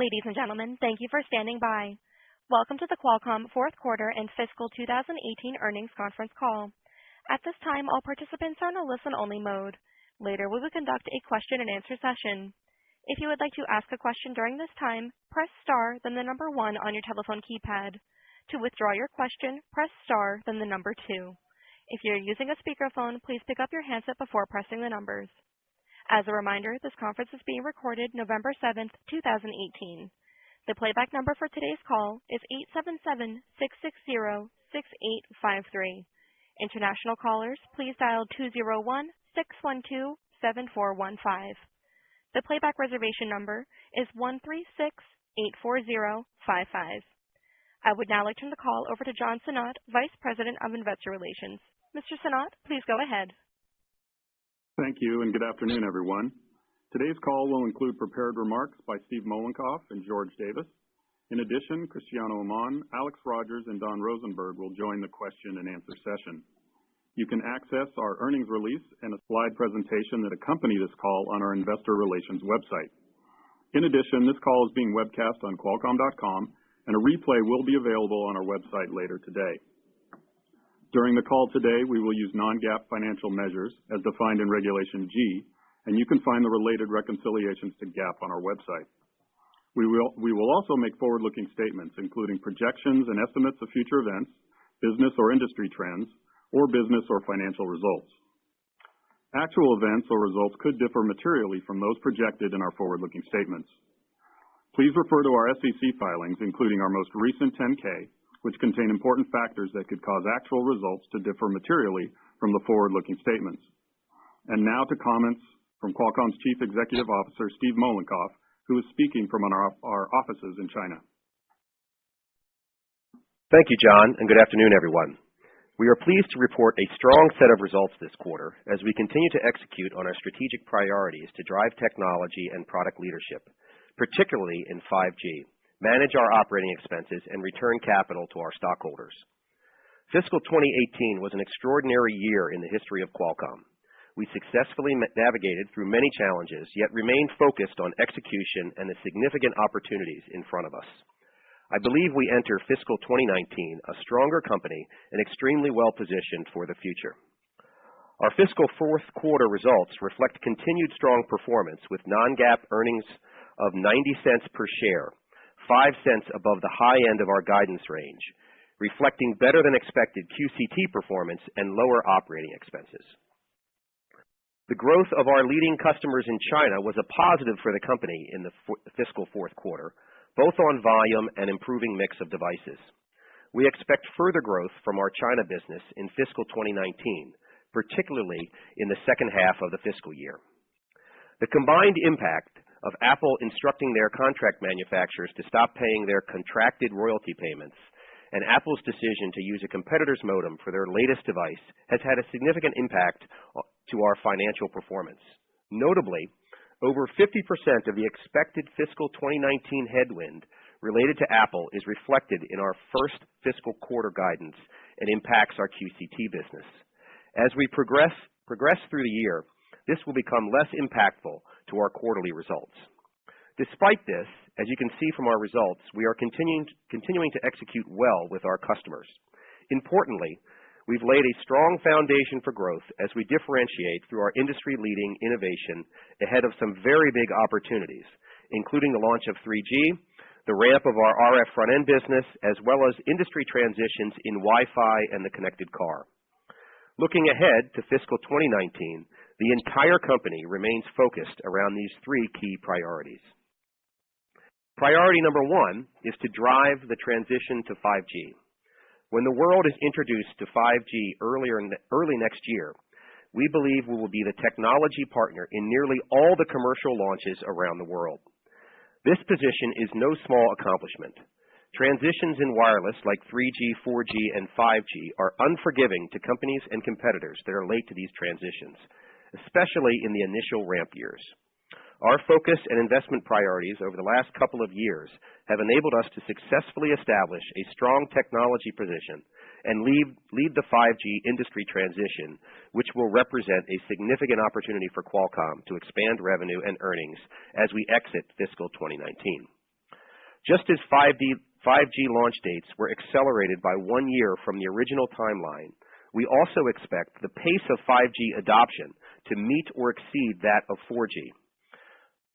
Ladies and gentlemen, thank you for standing by. Welcome to the Qualcomm fourth quarter and fiscal 2018 earnings conference call. At this time, all participants are in a listen-only mode. Later, we will conduct a question-and-answer session. If you would like to ask a question during this time, press star, then the number 1 on your telephone keypad. To withdraw your question, press star, then the number 2. If you're using a speakerphone, please pick up your handset before pressing the numbers. As a reminder, this conference is being recorded November 7th, 2018. The playback number for today's call is 877-660-6853. International callers, please dial 201-612-7415. The playback reservation number is 136-84055. I would now like to turn the call over to John Sinnott, Vice President of Investor Relations. Mr. Sinnott, please go ahead. Thank you, and good afternoon, everyone. Today's call will include prepared remarks by Steve Mollenkopf and George Davis. In addition, Cristiano Amon, Alex Rogers, and Don Rosenberg will join the question-and-answer session. You can access our earnings release and a slide presentation that accompany this call on our investor relations website. In addition, this call is being webcast on Qualcomm.com, and a replay will be available on our website later today. During the call today, we will use non-GAAP financial measures as defined in Regulation G, and you can find the related reconciliations to GAAP on our website. We will also make forward-looking statements, including projections and estimates of future events, business or industry trends, or business or financial results. Actual events or results could differ materially from those projected in our forward-looking statements. Please refer to our SEC filings, including our most recent 10-K, which contain important factors that could cause actual results to differ materially from the forward-looking statements. And now to comments from Qualcomm's Chief Executive Officer, Steve Mollenkopf, who is speaking from our offices in China. Thank you, John, and good afternoon, everyone. We are pleased to report a strong set of results this quarter as we continue to execute on our strategic priorities to drive technology and product leadership, particularly in 5G. Manage our operating expenses, and return capital to our stockholders. Fiscal 2018 was an extraordinary year in the history of Qualcomm. We successfully navigated through many challenges, yet remained focused on execution and the significant opportunities in front of us. I believe we enter fiscal 2019 a stronger company and extremely well positioned for the future. Our fiscal fourth quarter results reflect continued strong performance with non-GAAP earnings of 90 cents per share, 5 cents above the high end of our guidance range, reflecting better than expected QCT performance and lower operating expenses. The growth of our leading customers in China was a positive for the company in the fiscal fourth quarter, both on volume and improving mix of devices. We expect further growth from our China business in fiscal 2019, particularly in the second half of the fiscal year. The combined impact of Apple instructing their contract manufacturers to stop paying their contracted royalty payments and Apple's decision to use a competitor's modem for their latest device has had a significant impact to our financial performance. Notably, over 50% of the expected fiscal 2019 headwind related to Apple is reflected in our first fiscal quarter guidance and impacts our QCT business. As we progress through the year, this will become less impactful to our quarterly results. Despite this, as you can see from our results, we are continuing to execute well with our customers. Importantly, we've laid a strong foundation for growth as we differentiate through our industry-leading innovation ahead of some very big opportunities, including the launch of 3G, the ramp of our RF front-end business, as well as industry transitions in Wi-Fi and the connected car. Looking ahead to fiscal 2019, the entire company remains focused around these 3 key priorities. Priority number 1 is to drive the transition to 5G. When the world is introduced to 5G early next year, we believe we will be the technology partner in nearly all the commercial launches around the world. This position is no small accomplishment. Transitions in wireless like 3G, 4G, and 5G are unforgiving to companies and competitors that are late to these transitions, especially in the initial ramp years. Our focus and investment priorities over the last couple of years have enabled us to successfully establish a strong technology position and lead the 5G industry transition, which will represent a significant opportunity for Qualcomm to expand revenue and earnings as we exit fiscal 2019. Just as 5G launch dates were accelerated by 1 year from the original timeline, we also expect the pace of 5G adoption to meet or exceed that of 4G.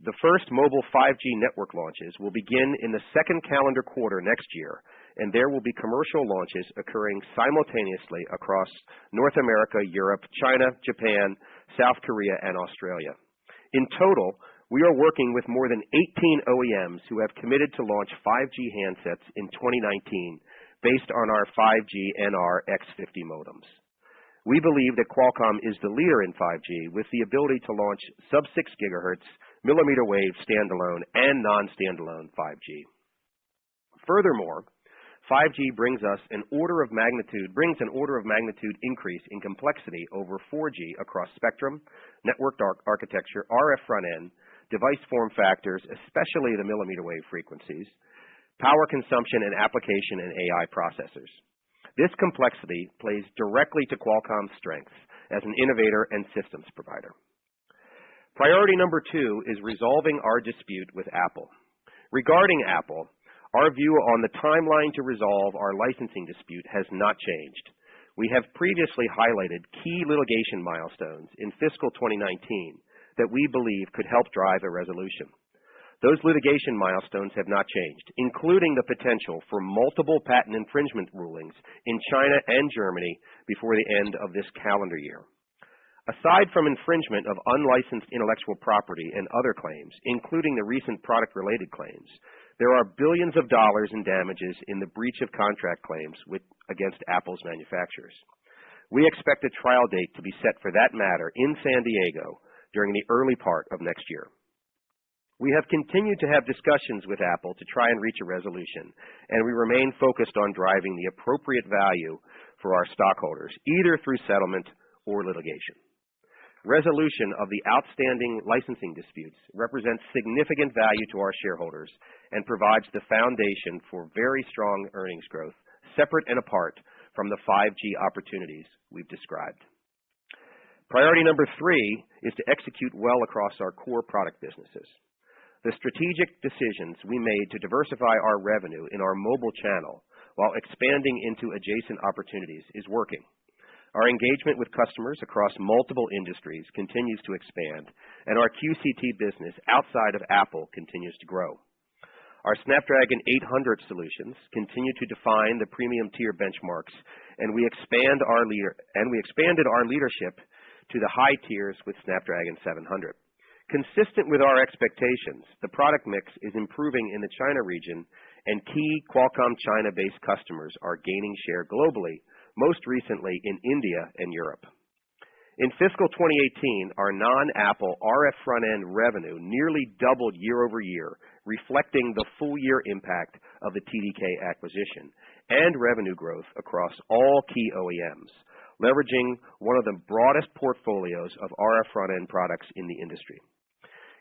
The first mobile 5G network launches will begin in the second calendar quarter next year, and there will be commercial launches occurring simultaneously across North America, Europe, China, Japan, South Korea, and Australia. In total, we are working with more than 18 OEMs who have committed to launch 5G handsets in 2019 based on our 5G NR X50 modems. We believe that Qualcomm is the leader in 5G with the ability to launch sub-6 GHz, millimeter wave standalone, and non-standalone 5G. Furthermore, 5G brings an order of magnitude increase in complexity over 4G across spectrum, network architecture, RF front-end, device form factors, especially the millimeter wave frequencies, power consumption and application and AI processors. This complexity plays directly to Qualcomm's strengths as an innovator and systems provider. Priority number 2 is resolving our dispute with Apple. Regarding Apple, our view on the timeline to resolve our licensing dispute has not changed. We have previously highlighted key litigation milestones in fiscal 2019 that we believe could help drive a resolution. Those litigation milestones have not changed, including the potential for multiple patent infringement rulings in China and Germany before the end of this calendar year. Aside from infringement of unlicensed intellectual property and other claims, including the recent product-related claims, there are billions of dollars in damages in the breach of contract claims against Apple's manufacturers. We expect a trial date to be set for that matter in San Diego during the early part of next year. We have continued to have discussions with Apple to try and reach a resolution, and we remain focused on driving the appropriate value for our stockholders, either through settlement or litigation. Resolution of the outstanding licensing disputes represents significant value to our shareholders and provides the foundation for very strong earnings growth, separate and apart from the 5G opportunities we've described. Priority number 3 is to execute well across our core product businesses. The strategic decisions we made to diversify our revenue in our mobile channel while expanding into adjacent opportunities is working. Our engagement with customers across multiple industries continues to expand, and our QCT business outside of Apple continues to grow. Our Snapdragon 800 solutions continue to define the premium tier benchmarks, and we expanded our leadership to the high tiers with Snapdragon 700. Consistent with our expectations, the product mix is improving in the China region, and key Qualcomm China-based customers are gaining share globally, most recently in India and Europe. In fiscal 2018, our non-Apple RF front-end revenue nearly doubled year over year, reflecting the full-year impact of the TDK acquisition and revenue growth across all key OEMs, leveraging one of the broadest portfolios of RF front-end products in the industry.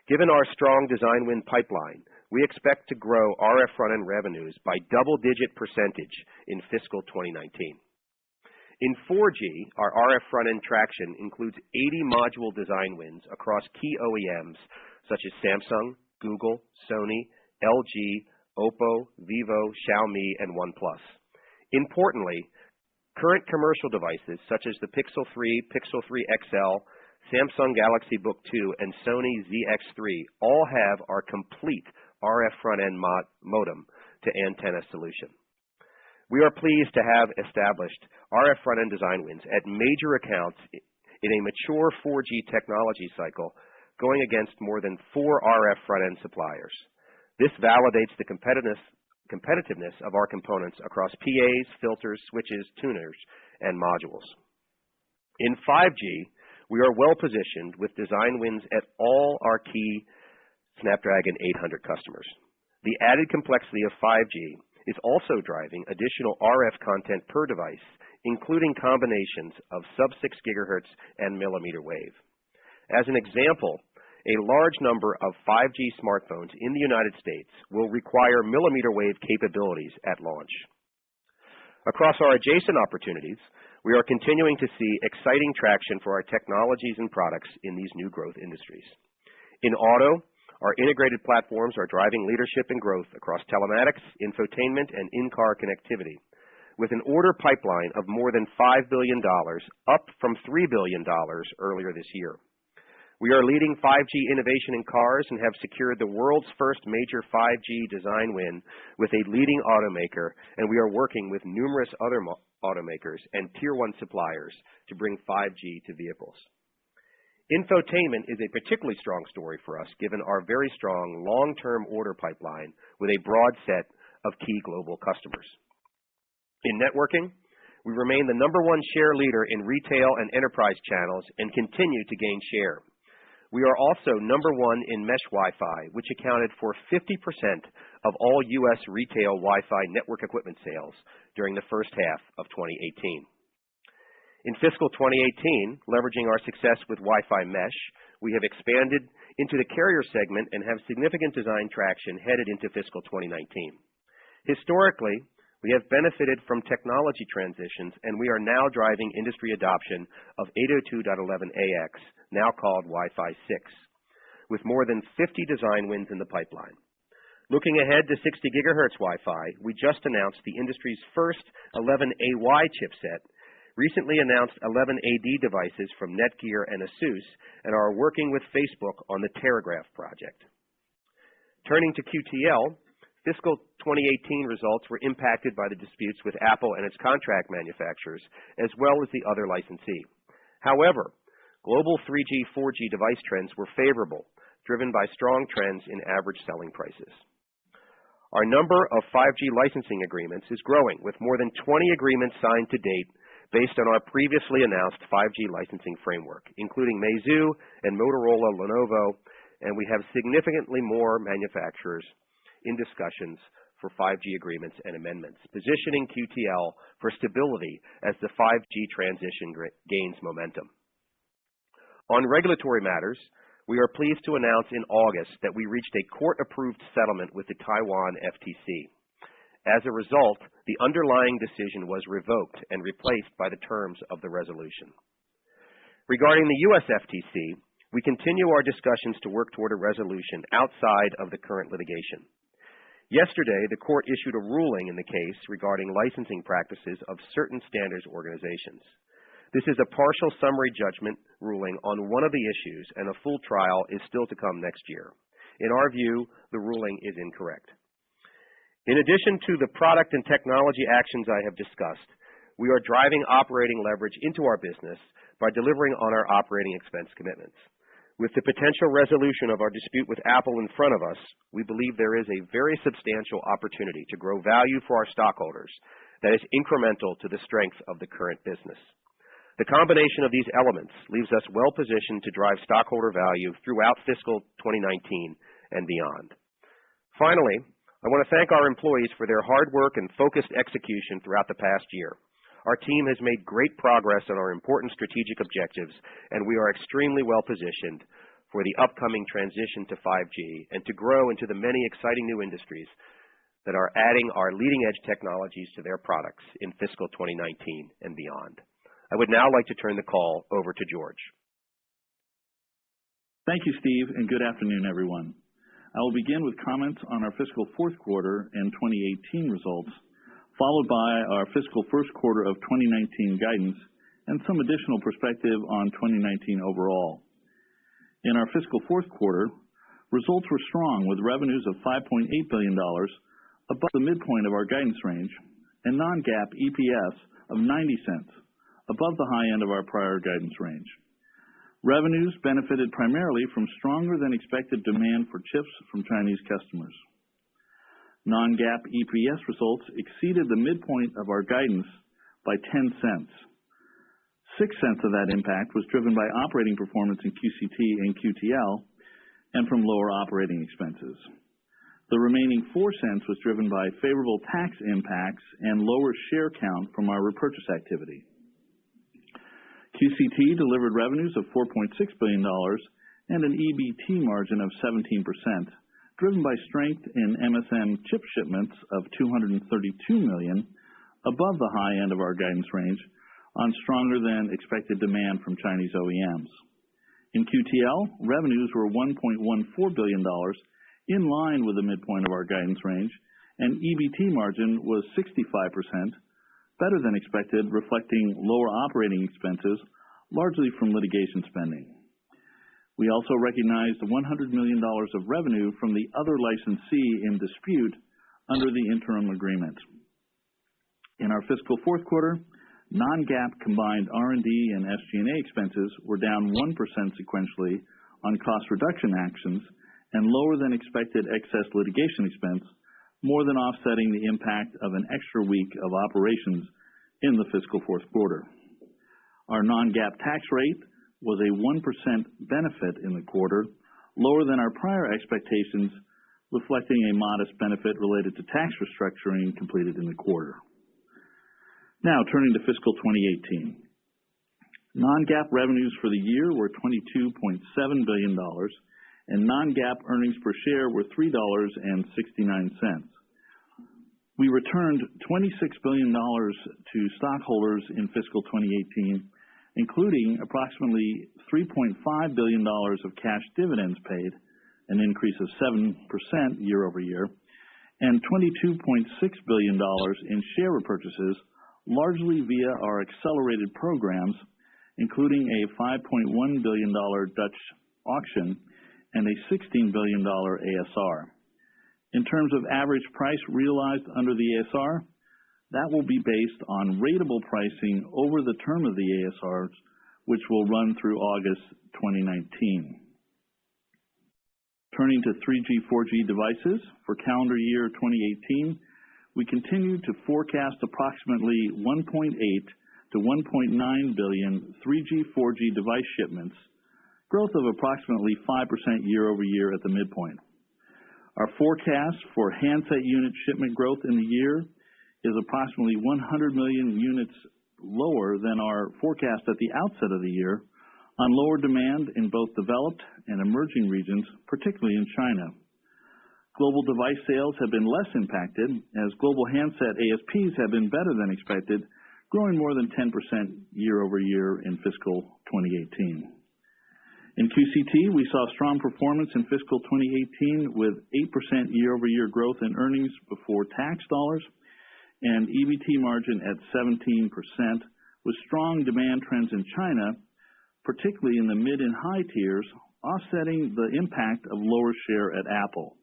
Given our strong design win pipeline, we expect to grow RF front-end revenues by double-digit percentage in fiscal 2019. In 4G, our RF front-end traction includes 80 module design wins across key OEMs such as Samsung, Google, Sony, LG, Oppo, Vivo, Xiaomi, and OnePlus. Importantly, current commercial devices such as the Pixel 3, Pixel 3 XL, Samsung Galaxy Book 2, and Sony ZX3 all have our complete RF front-end modem to antenna solution. We are pleased to have established RF front-end design wins at major accounts in a mature 4G technology cycle, going against more than 4 RF front-end suppliers. This validates the competitiveness of our components across PAs, filters, switches, tuners, and modules. In 5G, we are well positioned with design wins at all our key Snapdragon 800 customers. The added complexity of 5G is also driving additional RF content per device, including combinations of sub-6 GHz and millimeter wave. As an example, a large number of 5G smartphones in the United States will require millimeter wave capabilities at launch. Across our adjacent opportunities, we are continuing to see exciting traction for our technologies and products in these new growth industries. In auto, Our integrated platforms are driving leadership and growth across telematics, infotainment, and in-car connectivity, with an order pipeline of more than $5 billion, up from $3 billion earlier this year. We are leading 5G innovation in cars and have secured the world's first major 5G design win with a leading automaker, and we are working with numerous other automakers and Tier 1 suppliers to bring 5G to vehicles. Infotainment is a particularly strong story for us, given our very strong long-term order pipeline with a broad set of key global customers. In networking, we remain the #1 share leader in retail and enterprise channels and continue to gain share. We are also #1 in mesh Wi-Fi, which accounted for 50% of all U.S. retail Wi-Fi network equipment sales during the first half of 2018. In fiscal 2018, leveraging our success with Wi-Fi mesh, we have expanded into the carrier segment and have significant design traction headed into fiscal 2019. Historically, we have benefited from technology transitions, and we are now driving industry adoption of 802.11ax, now called Wi-Fi 6, with more than 50 design wins in the pipeline. Looking ahead to 60 gigahertz Wi-Fi, we just announced the industry's first 11AY chipset, recently announced 11AD devices from Netgear and ASUS, and are working with Facebook on the Telegraph project. Turning to QTL, fiscal 2018 results were impacted by the disputes with Apple and its contract manufacturers, as well as the other licensee. However, global 3G, 4G device trends were favorable, driven by strong trends in average selling prices. Our number of 5G licensing agreements is growing, with more than 20 agreements signed to date based on our previously announced 5G licensing framework, including Meizu and Motorola Lenovo, and we have significantly more manufacturers in discussions for 5G agreements and amendments, positioning QTL for stability as the 5G transition gains momentum. On regulatory matters, we are pleased to announce in August that we reached a court-approved settlement with the Taiwan FTC. As a result, the underlying decision was revoked and replaced by the terms of the resolution. Regarding the U.S. FTC, we continue our discussions to work toward a resolution outside of the current litigation. Yesterday, the court issued a ruling in the case regarding licensing practices of certain standards organizations. This is a partial summary judgment ruling on one of the issues, and a full trial is still to come next year. In our view, the ruling is incorrect. In addition to the product and technology actions I have discussed, we are driving operating leverage into our business by delivering on our operating expense commitments. With the potential resolution of our dispute with Apple in front of us, we believe there is a very substantial opportunity to grow value for our stockholders that is incremental to the strength of the current business. The combination of these elements leaves us well positioned to drive stockholder value throughout fiscal 2019 and beyond. Finally, I want to thank our employees for their hard work and focused execution throughout the past year. Our team has made great progress on our important strategic objectives, and we are extremely well positioned for the upcoming transition to 5G and to grow into the many exciting new industries that are adding our leading-edge technologies to their products in fiscal 2019 and beyond. I would now like to turn the call over to George. Thank you, Steve, and good afternoon, everyone. I will begin with comments on our fiscal fourth quarter and 2018 results, followed by our fiscal first quarter of 2019 guidance and some additional perspective on 2019 overall. In our fiscal fourth quarter, results were strong with revenues of $5.8 billion, above the midpoint of our guidance range, and non-GAAP EPS of 90 cents, above the high end of our prior guidance range. Revenues benefited primarily from stronger than expected demand for chips from Chinese customers. Non-GAAP EPS results exceeded the midpoint of our guidance by 10 cents. 6 cents of that impact was driven by operating performance in QCT and QTL and from lower operating expenses. The remaining 4 cents was driven by favorable tax impacts and lower share count from our repurchase activity. QCT delivered revenues of $4.6 billion and an EBT margin of 17%, driven by strength in MSM chip shipments of 232 million, above the high end of our guidance range, on stronger than expected demand from Chinese OEMs. In QTL, revenues were $1.14 billion, in line with the midpoint of our guidance range, and EBT margin was 65%, better than expected, reflecting lower operating expenses, largely from litigation spending. We also recognized $100 million of revenue from the other licensee in dispute under the interim agreement. In our fiscal fourth quarter, non-GAAP combined R&D and SG&A expenses were down 1% sequentially on cost reduction actions and lower than expected excess litigation expense, more than offsetting the impact of an extra week of operations in the fiscal fourth quarter. Our non-GAAP tax rate was a 1% benefit in the quarter, lower than our prior expectations, reflecting a modest benefit related to tax restructuring completed in the quarter. Now, turning to fiscal 2018. Non-GAAP revenues for the year were $22.7 billion, and non-GAAP earnings per share were $3.69. We returned $26 billion to stockholders in fiscal 2018, including approximately $3.5 billion of cash dividends paid, an increase of 7% year over year, and $22.6 billion in share repurchases, largely via our accelerated programs, including a $5.1 billion Dutch auction and a $16 billion ASR. In terms of average price realized under the ASR, that will be based on ratable pricing over the term of the ASRs, which will run through August 2019. Turning to 3G, 4G devices, for calendar year 2018, we continue to forecast approximately 1.8 to 1.9 billion 3G, 4G device shipments, growth of approximately 5% year over year at the midpoint. Our forecast for handset unit shipment growth in the year is approximately 100 million units lower than our forecast at the outset of the year on lower demand in both developed and emerging regions, particularly in China. Global device sales have been less impacted as global handset ASPs have been better than expected, growing more than 10% year over year in fiscal 2018. In QCT, we saw strong performance in fiscal 2018 with 8% year-over-year growth in earnings before tax dollars and EBT margin at 17%, with strong demand trends in China, particularly in the mid and high tiers, offsetting the impact of lower share at Apple.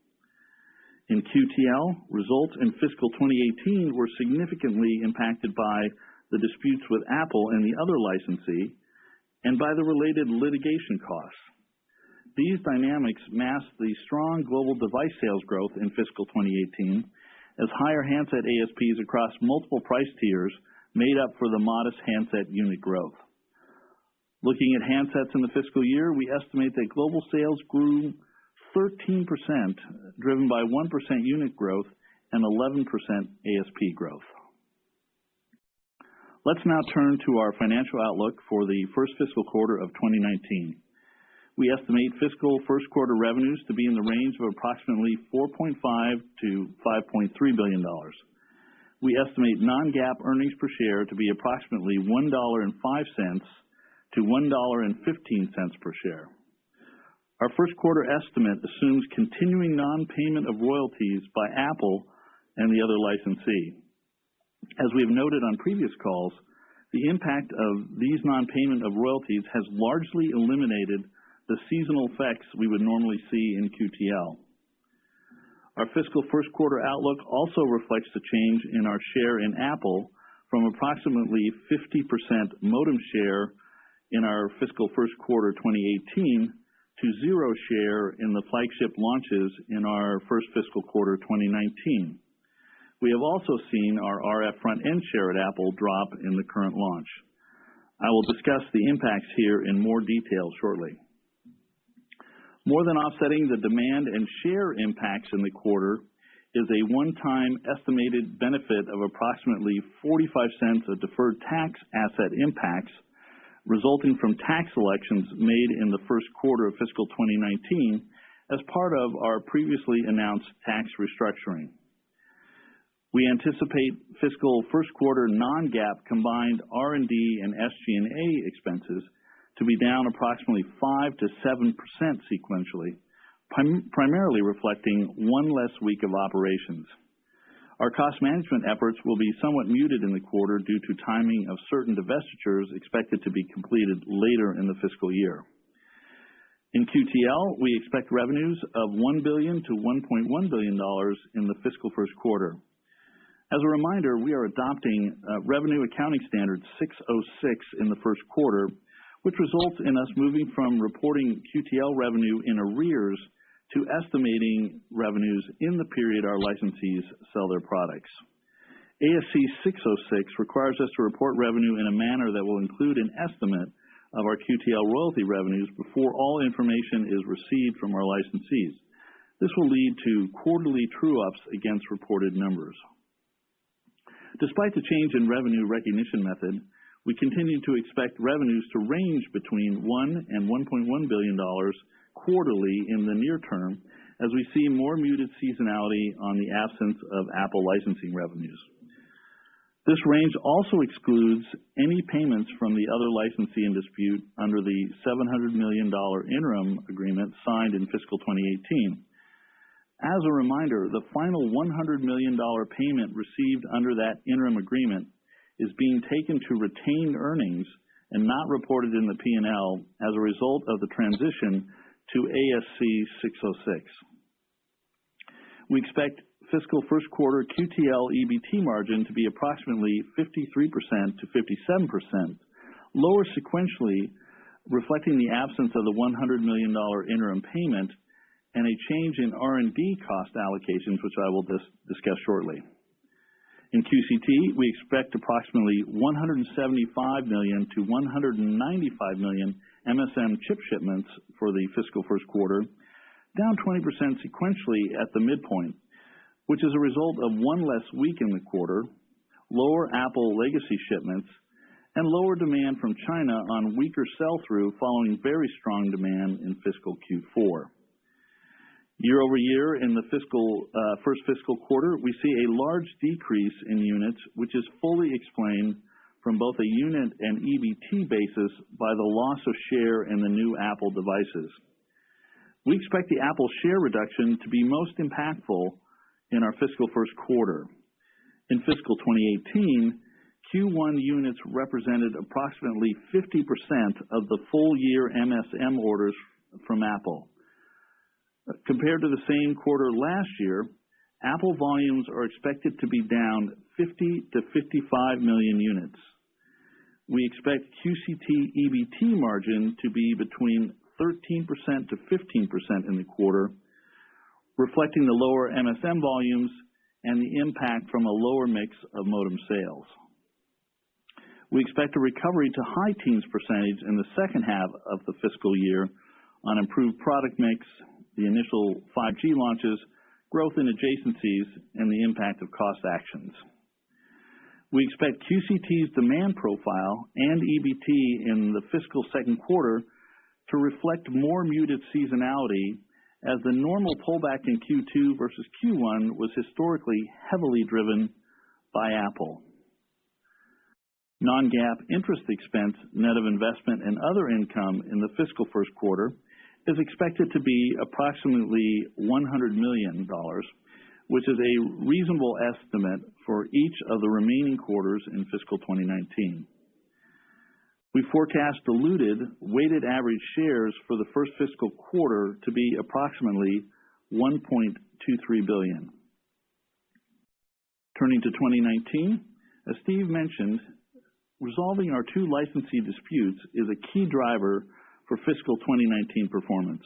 In QTL, results in fiscal 2018 were significantly impacted by the disputes with Apple and the other licensee, and by the related litigation costs. These dynamics mask the strong global device sales growth in fiscal 2018, as higher handset ASPs across multiple price tiers made up for the modest handset unit growth. Looking at handsets in the fiscal year, we estimate that global sales grew 13%, driven by 1% unit growth and 11% ASP growth. Let's now turn to our financial outlook for the first fiscal quarter of 2019. We estimate fiscal first quarter revenues to be in the range of approximately $4.5 to $5.3 billion. We estimate non-GAAP earnings per share to be approximately $1.05 to $1.15 per share. Our first quarter estimate assumes continuing non-payment of royalties by Apple and the other licensee. As we have noted on previous calls, the impact of these non-payment of royalties has largely eliminated the seasonal effects we would normally see in QTL. Our fiscal first quarter outlook also reflects the change in our share in Apple from approximately 50% modem share in our fiscal first quarter 2018 to zero share in the flagship launches in our first fiscal quarter 2019. We have also seen our RF front-end share at Apple drop in the current launch. I will discuss the impacts here in more detail shortly. More than offsetting the demand and share impacts in the quarter is a one-time estimated benefit of approximately 45 cents of deferred tax asset impacts resulting from tax elections made in the first quarter of fiscal 2019 as part of our previously announced tax restructuring. We anticipate fiscal first quarter non-GAAP combined R&D and SG&A expenses to to be down approximately 5 to 7% sequentially, primarily reflecting one less week of operations. Our cost management efforts will be somewhat muted in the quarter due to timing of certain divestitures expected to be completed later in the fiscal year. In QTL, we expect revenues of $1 billion to $1.1 billion in the fiscal first quarter. As a reminder, we are adopting Revenue Accounting Standard 606 in the first quarter, which results in us moving from reporting QTL revenue in arrears to estimating revenues in the period our licensees sell their products. ASC 606 requires us to report revenue in a manner that will include an estimate of our QTL royalty revenues before all information is received from our licensees. This will lead to quarterly true-ups against reported numbers. Despite the change in revenue recognition method, we continue to expect revenues to range between $1 and $1.1 billion quarterly in the near term as we see more muted seasonality on the absence of Apple licensing revenues. This range also excludes any payments from the other licensee in dispute under the $700 million interim agreement signed in fiscal 2018. As a reminder, the final $100 million payment received under that interim agreement is being taken to retained earnings and not reported in the P&L as a result of the transition to ASC 606. We expect fiscal first quarter QTL EBT margin to be approximately 53% to 57%, lower sequentially, reflecting the absence of the $100 million interim payment and a change in R&D cost allocations, which I will discuss shortly. In QCT, we expect approximately 175 million to 195 million MSM chip shipments for the fiscal first quarter, down 20% sequentially at the midpoint, which is a result of one less week in the quarter, lower Apple legacy shipments, and lower demand from China on weaker sell-through following very strong demand in fiscal Q4. Year over year in the first fiscal quarter, we see a large decrease in units, which is fully explained from both a unit and EBT basis by the loss of share in the new Apple devices. We expect the Apple share reduction to be most impactful in our fiscal first quarter. In fiscal 2018, Q1 units represented approximately 50% of the full year MSM orders from Apple. Compared to the same quarter last year, Apple volumes are expected to be down 50 to 55 million units. We expect QCT EBT margin to be between 13% to 15% in the quarter, reflecting the lower MSM volumes and the impact from a lower mix of modem sales. We expect a recovery to high teens percentage in the second half of the fiscal year on improved product mix, the initial 5G launches, growth in adjacencies, and the impact of cost actions. We expect QCT's demand profile and EBT in the fiscal second quarter to reflect more muted seasonality as the normal pullback in Q2 versus Q1 was historically heavily driven by Apple. Non-GAAP interest expense, net of investment and other income in the fiscal first quarter is expected to be approximately $100 million, which is a reasonable estimate for each of the remaining quarters in fiscal 2019. We forecast diluted weighted average shares for the first fiscal quarter to be approximately 1.23 billion. Turning to 2019, as Steve mentioned, resolving our two licensee disputes is a key driver for fiscal 2019 performance.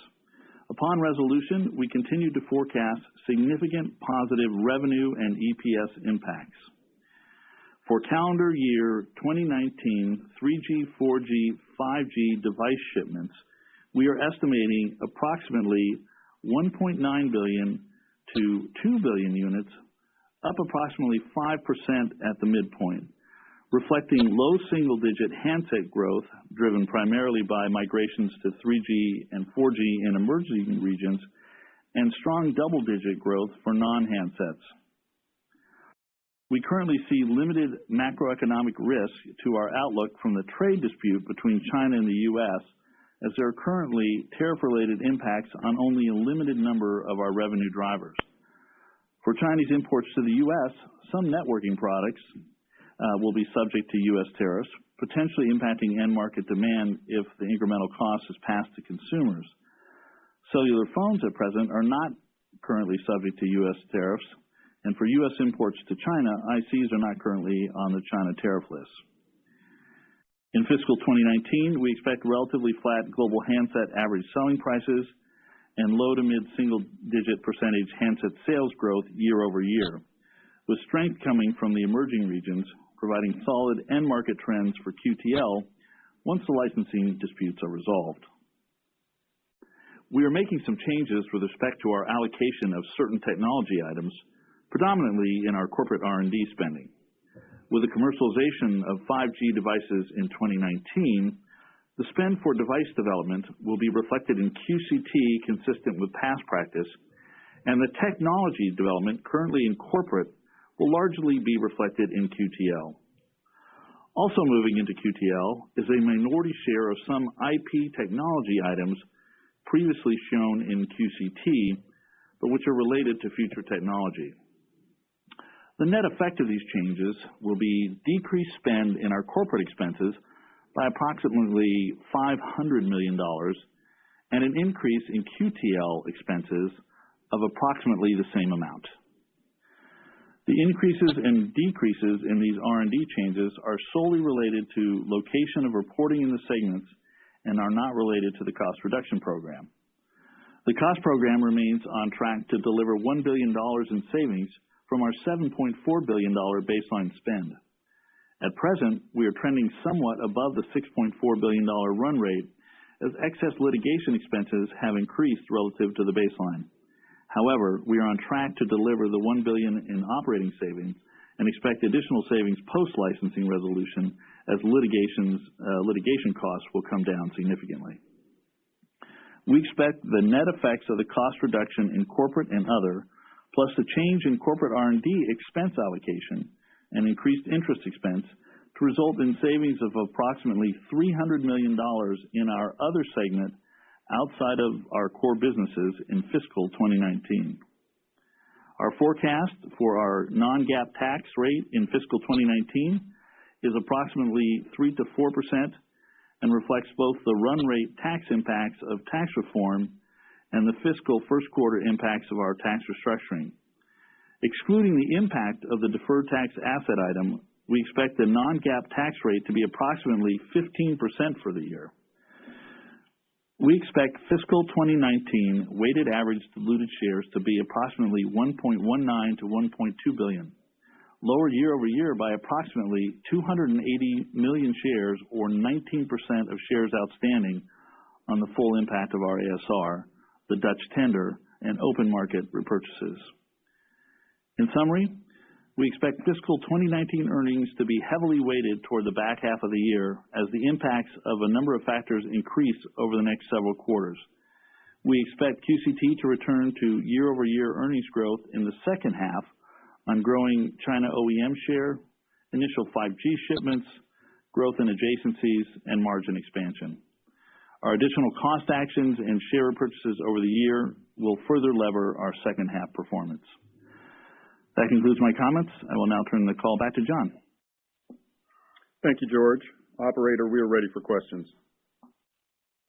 Upon resolution, we continue to forecast significant positive revenue and EPS impacts. For calendar year 2019 3G, 4G, 5G device shipments, we are estimating approximately 1.9 billion to 2 billion units, up approximately 5% at the midpoint, reflecting low single-digit handset growth driven primarily by migrations to 3G and 4G in emerging regions, and strong double-digit growth for non-handsets. We currently see limited macroeconomic risk to our outlook from the trade dispute between China and the U.S., as there are currently tariff-related impacts on only a limited number of our revenue drivers. For Chinese imports to the U.S., some networking products will be subject to U.S. tariffs, potentially impacting end market demand if the incremental cost is passed to consumers. Cellular phones at present are not currently subject to U.S. tariffs, and for U.S. imports to China, ICs are not currently on the China tariff list. In fiscal 2019, we expect relatively flat global handset average selling prices and low to mid-single-digit percentage handset sales growth year over year, with strength coming from the emerging regions, providing solid end market trends for QTL once the licensing disputes are resolved. We are making some changes with respect to our allocation of certain technology items, predominantly in our corporate R&D spending. With the commercialization of 5G devices in 2019, the spend for device development will be reflected in QCT consistent with past practice, and the technology development currently in corporate will largely be reflected in QTL. Also moving into QTL is a minority share of some IP technology items previously shown in QCT, but which are related to future technology. The net effect of these changes will be decreased spend in our corporate expenses by approximately $500 million and an increase in QTL expenses of approximately the same amount. The increases and decreases in these R&D changes are solely related to location of reporting in the segments and are not related to the cost reduction program. The cost program remains on track to deliver $1 billion in savings from our $7.4 billion baseline spend. At present, we are trending somewhat above the $6.4 billion run rate as excess litigation expenses have increased relative to the baseline. However, we are on track to deliver the $1 billion in operating savings and expect additional savings post-licensing resolution as litigation costs will come down significantly. We expect the net effects of the cost reduction in corporate and other, plus the change in corporate R&D expense allocation and increased interest expense to result in savings of approximately $300 million in our other segment outside of our core businesses in fiscal 2019. Our forecast for our non-GAAP tax rate in fiscal 2019 is approximately 3 to 4% and reflects both the run rate tax impacts of tax reform and the fiscal first quarter impacts of our tax restructuring. Excluding the impact of the deferred tax asset item, we expect the non-GAAP tax rate to be approximately 15% for the year. We expect fiscal 2019 weighted average diluted shares to be approximately 1.19 to 1.2 billion, lower year over year by approximately 280 million shares or 19% of shares outstanding on the full impact of our ASR, the Dutch tender, and open market repurchases. In summary, we expect fiscal 2019 earnings to be heavily weighted toward the back half of the year as the impacts of a number of factors increase over the next several quarters. We expect QCT to return to year-over-year earnings growth in the second half on growing China OEM share, initial 5G shipments, growth in adjacencies, and margin expansion. Our additional cost actions and share repurchases over the year will further lever our second half performance. That concludes my comments. I will now turn the call back to John. Thank you, George. Operator, we are ready for questions.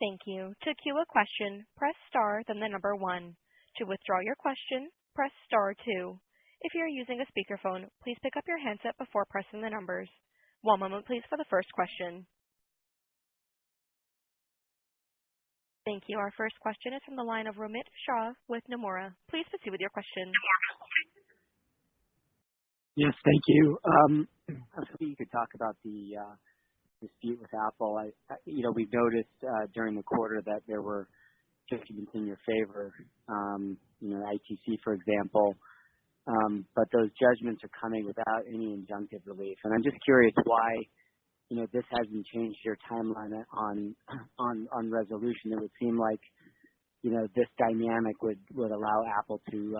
Thank you. To queue a question, press star, then the number 1. To withdraw your question, press star 2. If you are using a speakerphone, please pick up your handset before pressing the numbers. One moment, please, for the first question. Thank you. Our first question is from the line of Romit Shah with Nomura. Please proceed with your question. Yes, thank you. I was hoping you could talk about the dispute with Apple. We've noticed during the quarter that there were judgments in your favor, ITC, for example, but those judgments are coming without any injunctive relief. And I'm just curious why, this hasn't changed your timeline on resolution. It would seem like, this dynamic would allow Apple to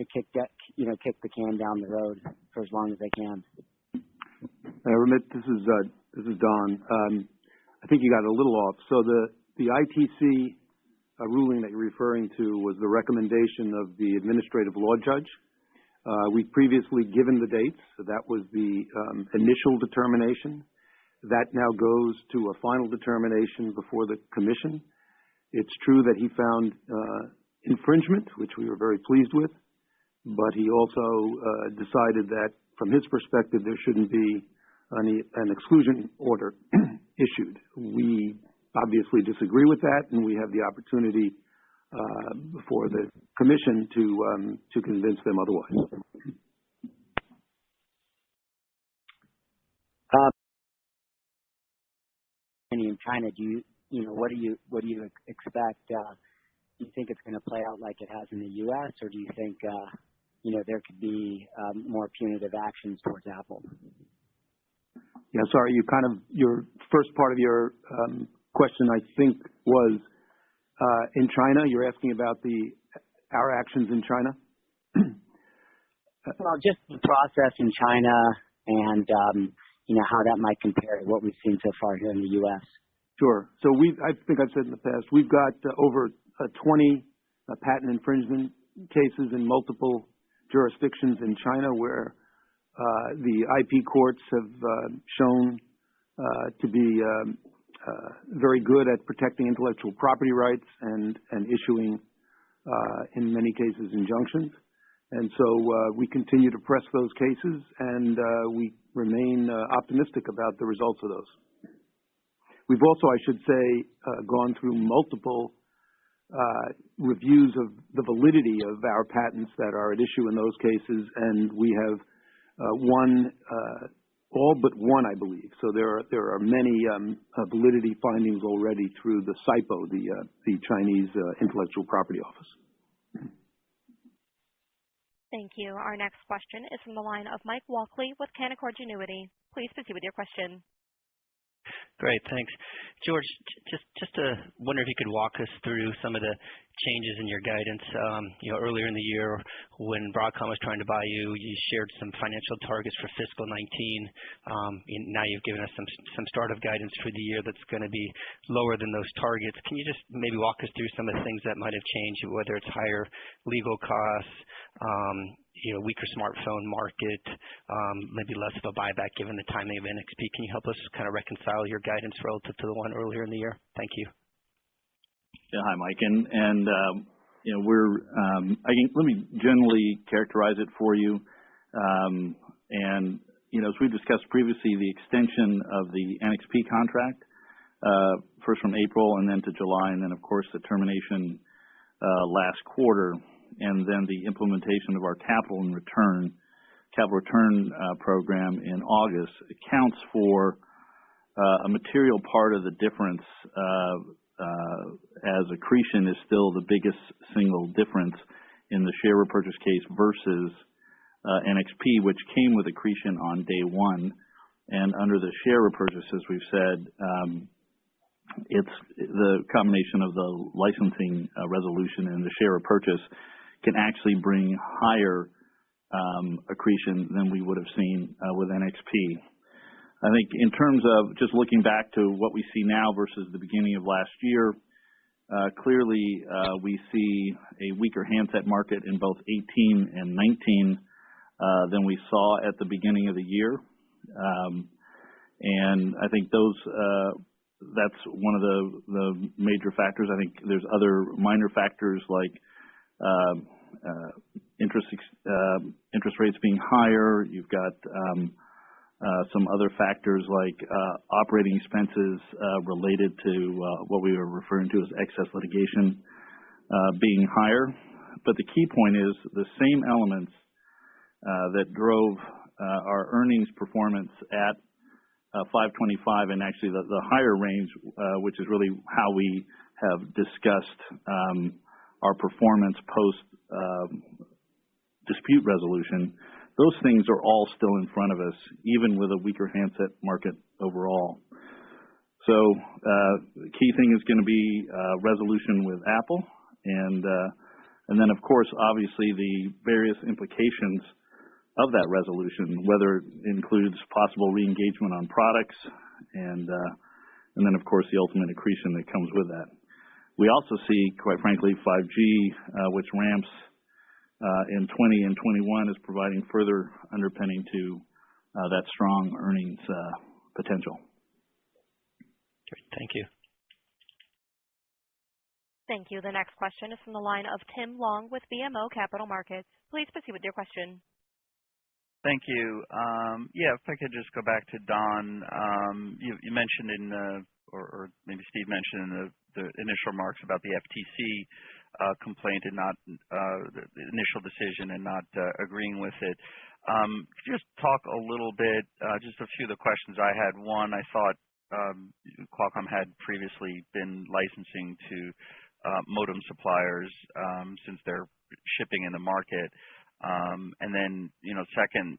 kick the can down the road for as long as they can. Ramit, this is Don. I think you got a little off. So the ITC ruling that you're referring to was the recommendation of the administrative law judge. We've previously given the dates. So that was the initial determination. That now goes to a final determination before the commission. It's true that he found infringement, which we were very pleased with, but he also decided that from his perspective there shouldn't be an exclusion order issued. We obviously disagree with that, and we have the opportunity before the commission to convince them otherwise. In China, what do you expect? Do you think it's going to play out like it has in the U.S., or do you think there could be more punitive actions towards Apple? Yeah, sorry, your first part of your question, I think, was in China. You're asking about our actions in China? Well, just the process in China and how that might compare to what we've seen so far here in the U.S. Sure. So I think I've said in the past, we've got over 20 patent infringement cases in multiple jurisdictions in China where the IP courts have shown to be very good at protecting intellectual property rights and issuing, in many cases, injunctions. And so we continue to press those cases, and we remain optimistic about the results of those. We've also, I should say, gone through multiple reviews of the validity of our patents that are at issue in those cases, and we have won all but one, I believe. So there are many validity findings already through the SIPO, the Chinese Intellectual Property Office. Thank you. Our next question is from the line of Mike Walkley with Canaccord Genuity. Please proceed with your question. Great, thanks. George, just wonder if you could walk us through some of the changes in your guidance. Earlier in the year when Broadcom was trying to buy you, you shared some financial targets for fiscal 19. Now you've given us some start-of guidance for the year that's going to be lower than those targets. Can you just maybe walk us through some of the things that might have changed, whether it's higher legal costs, weaker smartphone market, maybe less of a buyback given the timing of NXP. Can you help us kind of reconcile your guidance relative to the one earlier in the year? Thank you. Yeah, hi, Mike. And let me generally characterize it for you. As we discussed previously, the extension of the NXP contract, first from April and then to July, and then of course the termination last quarter, and then the implementation of our capital return program in August accounts for a material part of the difference, as accretion is still the biggest single difference in the share repurchase case versus NXP, which came with accretion on day one. And under the share repurchase, as we've said, it's the combination of the licensing resolution and the share repurchase can actually bring higher accretion than we would have seen with NXP. I think in terms of just looking back to what we see now versus the beginning of last year, clearly we see a weaker handset market in both 18 and 19 than we saw at the beginning of the year. And I think that's one of the major factors. I think there's other minor factors like interest rates being higher. You've got some other factors like operating expenses related to what we were referring to as excess litigation being higher. But the key point is the same elements that drove our earnings performance at 525 and actually the higher range, which is really how we have discussed our performance post dispute resolution. Those things are all still in front of us, even with a weaker handset market overall. So the key thing is going to be resolution with Apple, and And then, of course, obviously the various implications of that resolution, whether it includes possible re-engagement on products and then, of course, the ultimate accretion that comes with that. We also see, quite frankly, 5G, which ramps in 20 and 21, is providing further underpinning to that strong earnings potential. Great. Thank you. Thank you. The next question is from the line of Tim Long with BMO Capital Markets. Please proceed with your question. Thank you. Yeah, if I could just go back to Don. You mentioned or maybe Steve mentioned in the initial remarks about the FTC complaint and not the initial decision and not agreeing with it. Could you just talk a little bit, just a few of the questions I had. One, I thought Qualcomm had previously been licensing to modem suppliers since they're shipping in the market. And then, second,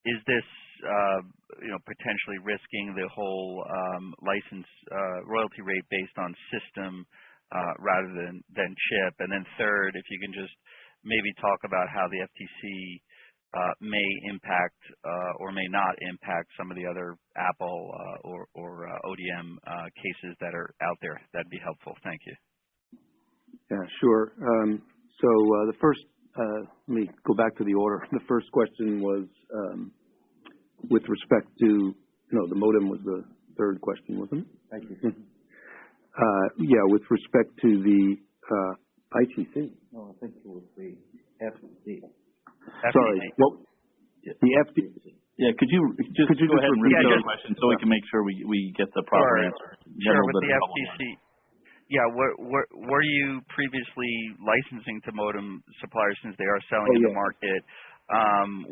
is this, potentially risking the whole license royalty rate based on system rather than chip? And then third, if you can just maybe talk about how the FTC may impact or may not impact some of the other Apple or ODM cases that are out there. That'd be helpful. Thank you. Yeah, sure. So the first, let me go back to the order. The first question was with respect to, the modem was the third question, wasn't it? Thank you. Yeah, with respect to the ITC. No, I think it was the FTC. Sorry. Well, the FTC. Yeah, could you go ahead and repeat the question so we can make sure we get the proper answer? Sure, with the FTC. Yeah, were you previously licensing to modem suppliers since they are selling in the market?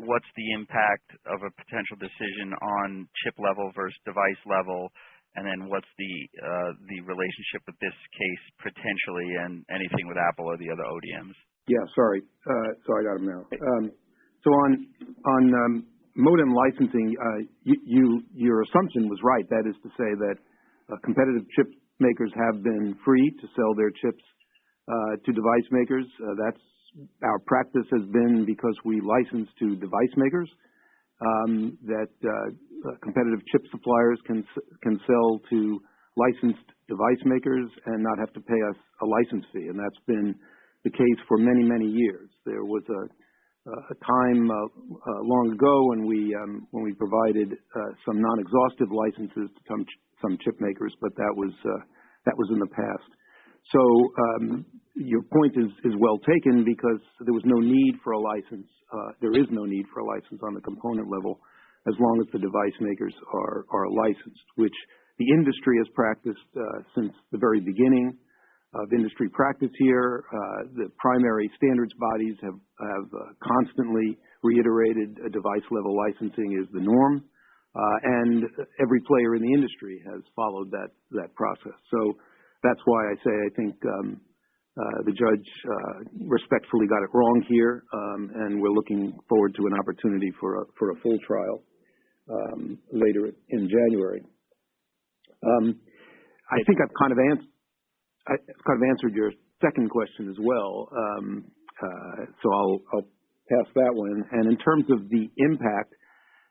What's the impact of a potential decision on chip level versus device level? And then what's the relationship with this case potentially and anything with Apple or the other ODMs? Yeah, sorry. So I got them now. So on modem licensing, your assumption was right. That is to say that competitive chip makers have been free to sell their chips to device makers. That's our practice has been because we license to device makers that competitive chip suppliers can sell to licensed device makers and not have to pay us a license fee, and that's been the case for many, many years. There was a time long ago when we provided some non-exhaustive licenses to some chip makers, but that was in the past. So your point is well taken because there was no need for a license. There is no need for a license on the component level as long as the device makers are licensed, which the industry has practiced since the very beginning of industry practice here. The primary standards bodies have constantly reiterated a device level licensing is the norm, and every player in the industry has followed that process. So that's why I say I think the judge respectfully got it wrong here, and we're looking forward to an opportunity for a full trial later in January. I think I've kind of answered your second question as well, so I'll pass that one. And in terms of the impact,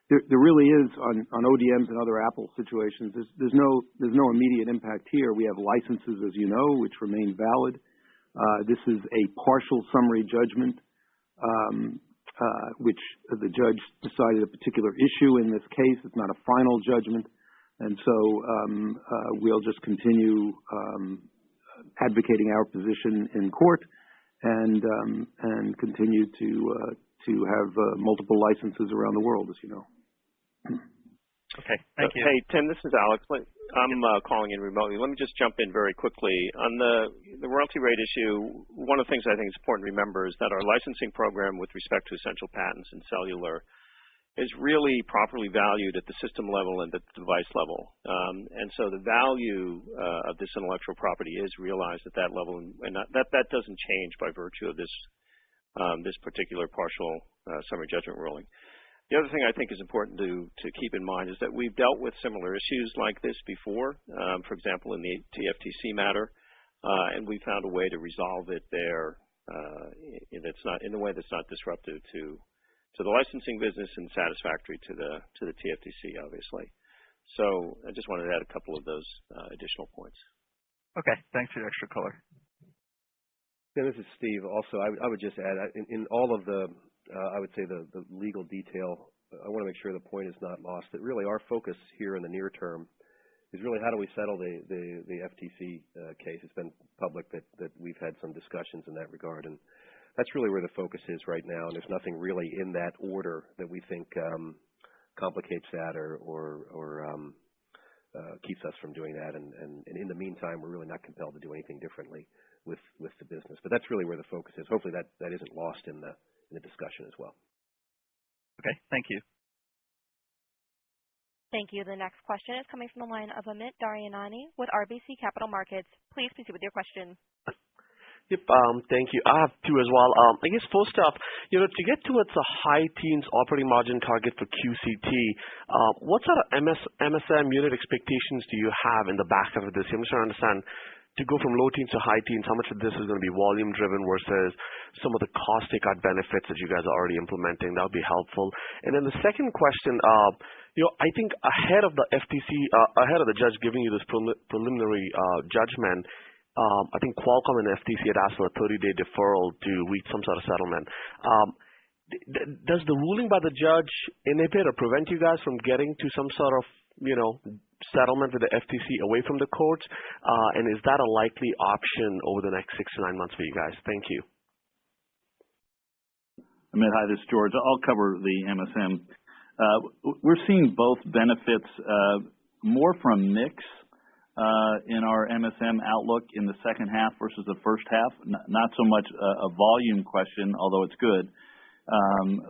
there really is on ODMs and other Apple situations. There's no immediate impact here. We have licenses, as you know, which remain valid. This is a partial summary judgment, which the judge decided a particular issue in this case. It's not a final judgment, and so we'll just continue advocating our position in court and continue to have multiple licenses around the world, as you know. Okay, thank you. Hey, Tim, this is Alex. I'm calling in remotely. Let me just jump in very quickly. On the royalty rate issue, one of the things I think is important to remember is that our licensing program with respect to essential patents and cellular is really properly valued at the system level and at the device level. And so the value of this intellectual property is realized at that level, and that doesn't change by virtue of this particular partial summary judgment ruling. The other thing I think is important to keep in mind is that we've dealt with similar issues like this before, for example, in the TFTC matter, and we found a way to resolve it there that's not in a way that's not disruptive to the licensing business and satisfactory to the TFTC, obviously. So I just wanted to add a couple of those additional points. Okay, thanks for the extra color. Yeah, this is Steve. Also, I would just add, in all of the, I would say the legal detail, I want to make sure the point is not lost. That really our focus here in the near term is really how do we settle the FTC case. It's been public that we've had some discussions in that regard, and that's really where the focus is right now. And there's nothing really in that order that we think complicates that or keeps us from doing that. And in the meantime, we're really not compelled to do anything differently with the business. But that's really where the focus is. Hopefully that isn't lost in the discussion as well. Okay, thank you. Thank you. The next question is coming from the line of Amit Daryanani with RBC Capital Markets. Please proceed with your question. Yep, thank you. I have two as well. I guess first up, to get towards a high teens operating margin target for QCT, what sort of MSM unit expectations do you have in the back half of this year? I'm just trying to understand, to go from low teens to high teens, how much of this is going to be volume driven versus some of the cost takeout benefits that you guys are already implementing? That would be helpful. And then the second question, I think ahead of the FTC, ahead of the judge giving you this preliminary judgment, I think Qualcomm and FTC had asked for a 30-day deferral to reach some sort of settlement. Does the ruling by the judge inhibit or prevent you guys from getting to some sort of, settlement with the FTC away from the courts? And is that a likely option over the next 6 to 9 months for you guys? Thank you. Amit, hi, this is George. I'll cover the MSM. We're seeing both benefits, more from mix in our MSM outlook in the second half versus the first half. Not so much a volume question, although it's good.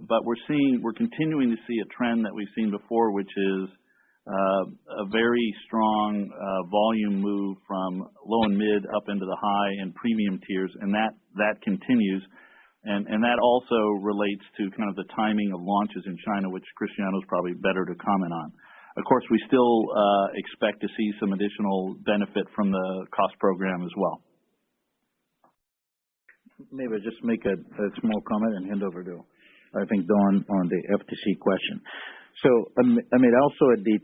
But we're continuing to see a trend that we've seen before, which is a very strong volume move from low and mid up into the high and premium tiers, and that continues. And that also relates to kind of the timing of launches in China, which Cristiano's probably better to comment on. Of course, we still expect to see some additional benefit from the cost program as well. Maybe I'll just make a small comment and hand over to, I think, Don on the FTC question. So, I mean, also at the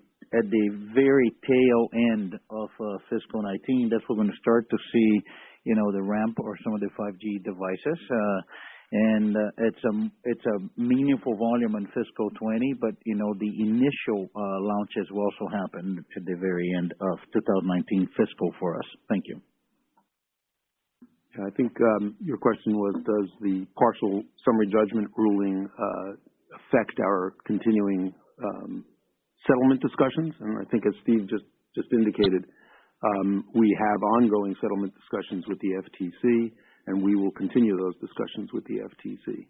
very tail end of fiscal 19, that's when we're going to start to see, the ramp or some of the 5G devices. And it's a meaningful volume in fiscal 20, but the initial launches will also happen at the very end of 2019 fiscal for us. Thank you. I think your question was, does the partial summary judgment ruling affect our continuing settlement discussions? And I think, as Steve just indicated, we have ongoing settlement discussions with the FTC, and we will continue those discussions with the FTC.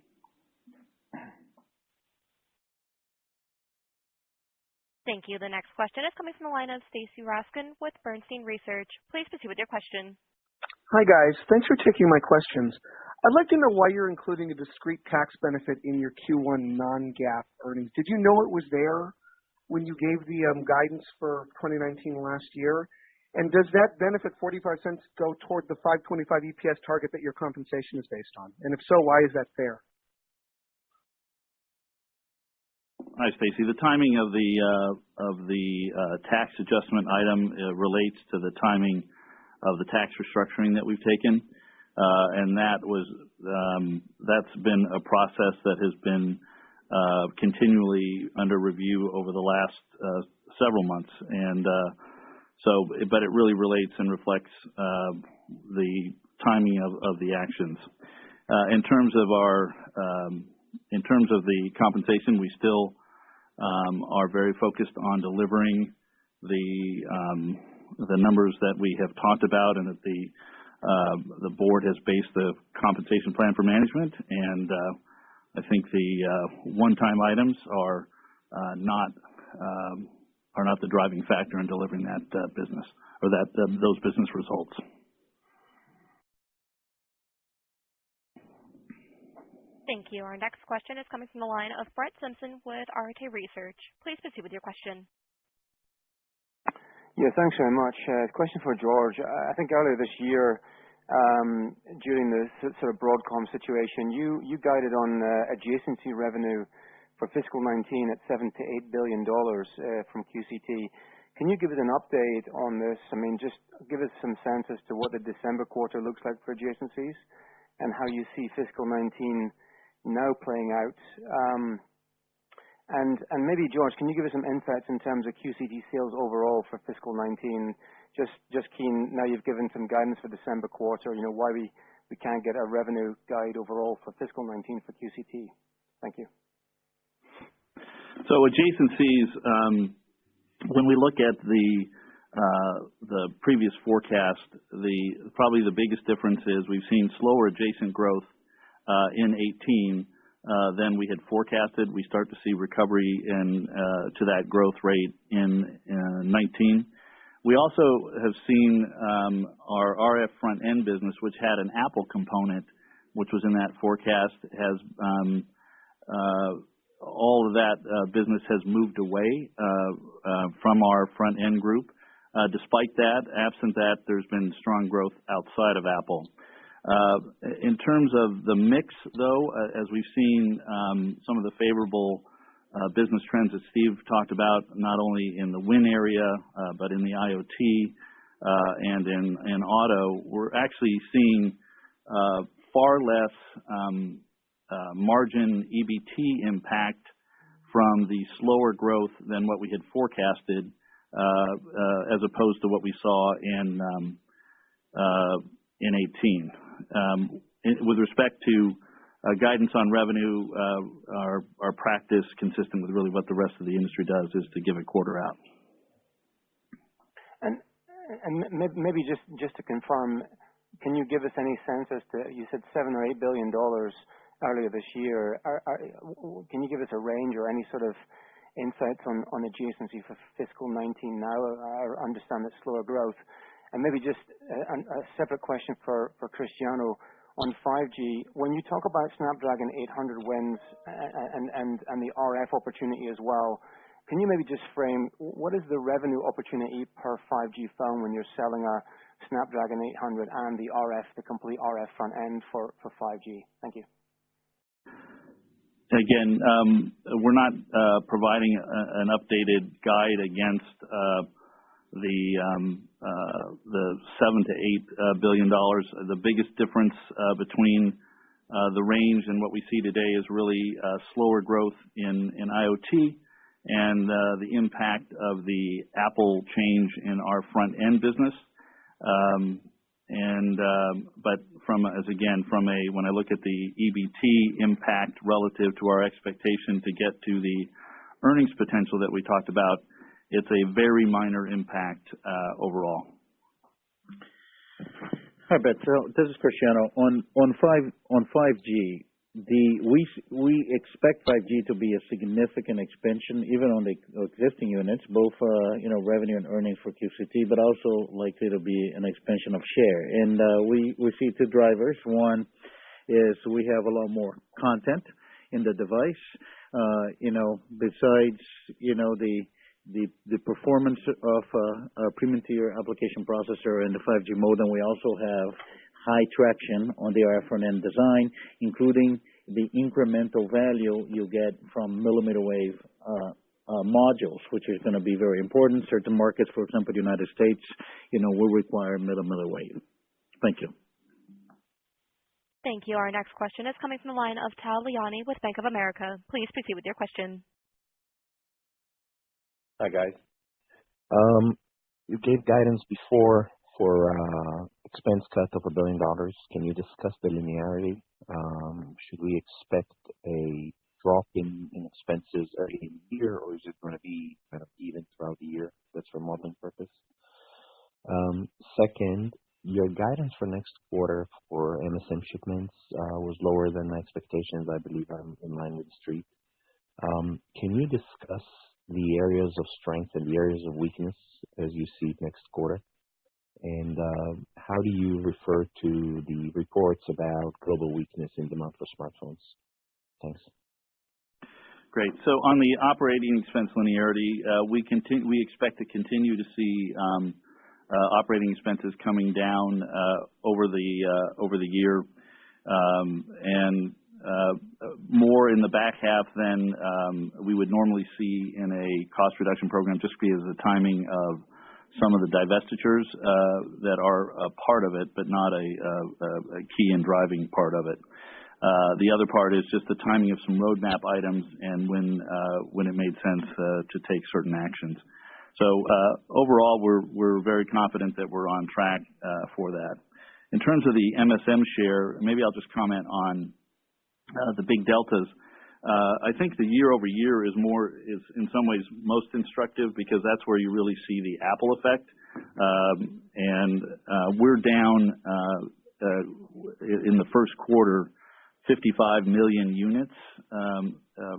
Thank you. The next question is coming from the line of Stacy Raskin with Bernstein Research. Please proceed with your question. Hi, guys. Thanks for taking my questions. I'd like to know why you're including a discrete tax benefit in your Q1 non-GAAP earnings. Did you know it was there when you gave the guidance for 2019 last year? And does that benefit 45 cents go toward the 525 EPS target that your compensation is based on? And if so, why is that fair? Hi, Stacy. The timing of the tax adjustment item relates to the timing of the tax restructuring that we've taken, and that's been a process that has been continually under review over the last several months, and but it really relates and reflects the timing of the actions. In terms of the compensation, we still are very focused on delivering the numbers that we have talked about, and that the board has based the compensation plan for management. And I think the one-time items are not the driving factor in delivering that business or those business results. Thank you. Our next question is coming from the line of Brett Simpson with Arete Research. Please proceed with your question. Yeah, thanks very much. Question for George. I think earlier this year, during the sort of Broadcom situation. You guided on adjacency revenue for fiscal 19 at $7 to $8 billion from QCT. Can you give us an update on this? I mean, just give us some sense as to what the December quarter looks like for adjacencies and how you see fiscal 19 now playing out. And maybe, George, can you give us some insights in terms of QCT sales overall for fiscal 19? Just keen, now you've given some guidance for December quarter, why we can't get a revenue guide overall for fiscal 19 for QCT. Thank you. So adjacencies, when we look at the previous forecast, probably the biggest difference is we've seen slower adjacent growth in 18 than we had forecasted. We start to see recovery to that growth rate in 19. We also have seen our RF front end business, which had an Apple component, which was in that forecast, has all of that business has moved away from our front end group. Despite that, absent that, there's been strong growth outside of Apple. In terms of the mix, though, as we've seen some of the favorable business trends that Steve talked about, not only in the WIN area, but in the IoT and in auto, we're actually seeing far less margin EBT impact from the slower growth than what we had forecasted, as opposed to what we saw in 18. With respect to guidance on revenue, our practice, consistent with really what the rest of the industry does, is to give a quarter out. And maybe just to confirm, can you give us any sense as to, you said $7 or $8 billion earlier this year. Can you give us a range or any sort of insights on adjacency for fiscal 19 now? I understand it's slower growth. And maybe just a separate question for Cristiano on 5G. When you talk about Snapdragon 800 wins and the RF opportunity as well, can you maybe just frame what is the revenue opportunity per 5G phone when you're selling a Snapdragon 800 and the RF, the complete RF front end for 5G? Thank you. Again, we're not providing an updated guide against the $7 to $8 billion. The biggest difference between the range and what we see today is really slower growth in IoT and the impact of the Apple change in our front end business. But when I look at the EBT impact relative to our expectation to get to the earnings potential that we talked about, it's a very minor impact overall. Hi, Beth. So this is Cristiano. On 5G, we expect 5G to be a significant expansion, even on the existing units, both revenue and earnings for QCT, but also likely to be an expansion of share. And we see two drivers. One is we have a lot more content in the device. Besides the performance of a premium tier application processor and the 5G modem, we also have high traction on the RF front-end design, including the incremental value you get from millimeter wave modules, which is going to be very important. Certain markets, for example, the United States, will require millimeter wave. Thank you. Thank you. Our next question is coming from the line of Tal Liani with Bank of America. Please proceed with your question. Hi, guys. You gave guidance before for expense cut of $1 billion. Can you discuss the linearity? Should we expect a drop in expenses early in the year, or is it going to be kind of even throughout the year? That's for modeling purpose. Second, your guidance for next quarter for MSM shipments was lower than my expectations. I believe I'm in line with the street. Can you discuss the areas of strength and the areas of weakness as you see it next quarter? And how do you refer to the reports about global weakness in demand for smartphones? Thanks. Great. So on the operating expense linearity, we expect to continue to see operating expenses coming down over the year, and more in the back half than we would normally see in a cost reduction program, just because of the timing of some of the divestitures that are a part of it, but not a key and driving part of it. The other part is just the timing of some roadmap items and when it made sense to take certain actions. So overall, we're very confident that we're on track for that. In terms of the MSM share, maybe I'll just comment on the big deltas. I think the year-over-year is in some ways most instructive, because that's where you really see the Apple effect. And we're down in the first quarter 55 million units